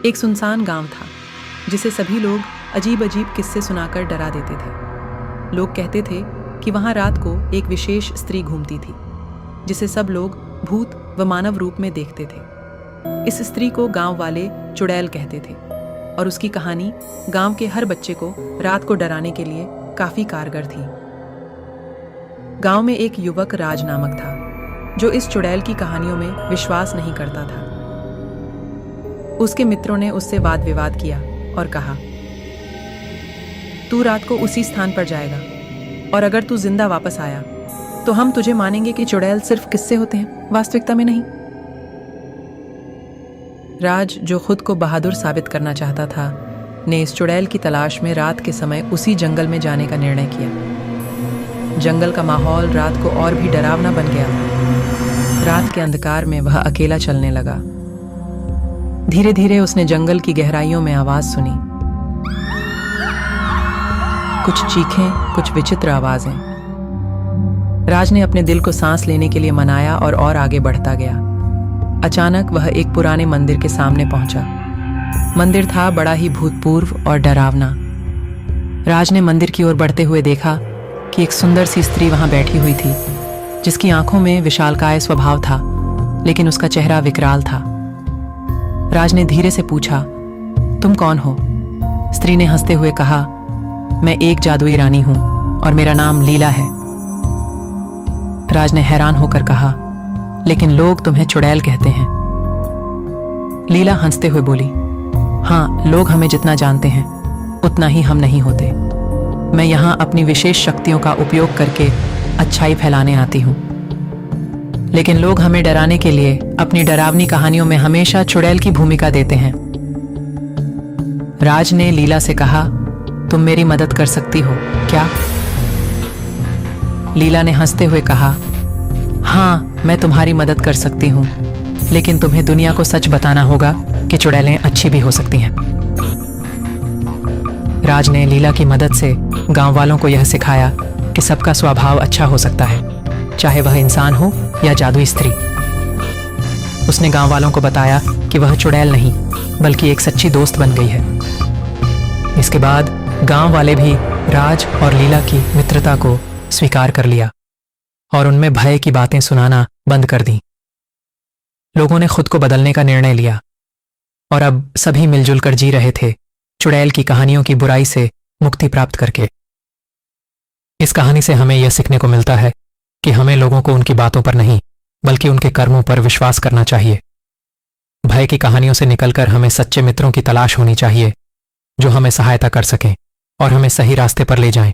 एक सुनसान गांव था जिसे सभी लोग अजीब अजीब किस्से सुनाकर डरा देते थे। लोग कहते थे कि वहां रात को एक विशेष स्त्री घूमती थी जिसे सब लोग भूत व मानव रूप में देखते थे। इस स्त्री को गांव वाले चुड़ैल कहते थे और उसकी कहानी गांव के हर बच्चे को रात को डराने के लिए काफी कारगर थी। गांव में एक युवक राज नामक था जो इस चुड़ैल की कहानियों में विश्वास नहीं करता था। उसके मित्रों ने उससे वाद विवाद किया और कहा, तू रात को उसी स्थान पर जाएगा और अगर तू जिंदा वापस आया तो हम तुझे मानेंगे कि चुड़ैल सिर्फ किस्से होते हैं, वास्तविकता में नहीं। राज, जो खुद को बहादुर साबित करना चाहता था, ने इस चुड़ैल की तलाश में रात के समय उसी जंगल में जाने का निर्णय किया। जंगल का माहौल रात को और भी डरावना बन गया था। रात के अंधकार में वह अकेला चलने लगा। धीरे धीरे उसने जंगल की गहराइयों में आवाज सुनी, कुछ चीखें, कुछ विचित्र आवाजें। राज ने अपने दिल को सांस लेने के लिए मनाया और आगे बढ़ता गया। अचानक वह एक पुराने मंदिर के सामने पहुंचा। मंदिर था बड़ा ही भूतपूर्व और डरावना। राज ने मंदिर की ओर बढ़ते हुए देखा कि एक सुंदर सी स्त्री वहां बैठी हुई थी जिसकी आंखों में विशालकाय स्वभाव था, लेकिन उसका चेहरा विकराल था। राज ने धीरे से पूछा, तुम कौन हो? स्त्री ने हंसते हुए कहा, मैं एक जादुई रानी हूं और मेरा नाम लीला है। राज ने हैरान होकर कहा, लेकिन लोग तुम्हें चुड़ैल कहते हैं। लीला हंसते हुए बोली, हाँ, लोग हमें जितना जानते हैं उतना ही हम नहीं होते। मैं यहाँ अपनी विशेष शक्तियों का उपयोग करके अच्छाई फैलाने आती हूँ, लेकिन लोग हमें डराने के लिए अपनी डरावनी कहानियों में हमेशा चुड़ैल की भूमिका देते हैं। राज ने लीला से कहा, तुम मेरी मदद कर सकती हो क्या? लीला ने हंसते हुए कहा, हाँ, मैं तुम्हारी मदद कर सकती हूँ, लेकिन तुम्हें दुनिया को सच बताना होगा कि चुड़ैलें अच्छी भी हो सकती हैं। राज ने लीला की मदद से गांव वालों को यह सिखाया कि सबका स्वभाव अच्छा हो सकता है, चाहे वह इंसान हो या जादुई स्त्री। उसने गांव वालों को बताया कि वह चुड़ैल नहीं बल्कि एक सच्ची दोस्त बन गई है। इसके बाद गांव वाले भी राज और लीला की मित्रता को स्वीकार कर लिया और उनमें भय की बातें सुनाना बंद कर दी। लोगों ने खुद को बदलने का निर्णय लिया और अब सभी मिलजुल कर जी रहे थे, चुड़ैल की कहानियों की बुराई से मुक्ति प्राप्त करके। इस कहानी से हमें यह सीखने को मिलता है कि हमें लोगों को उनकी बातों पर नहीं बल्कि उनके कर्मों पर विश्वास करना चाहिए। भय की कहानियों से निकलकर हमें सच्चे मित्रों की तलाश होनी चाहिए जो हमें सहायता कर सकें और हमें सही रास्ते पर ले जाएं।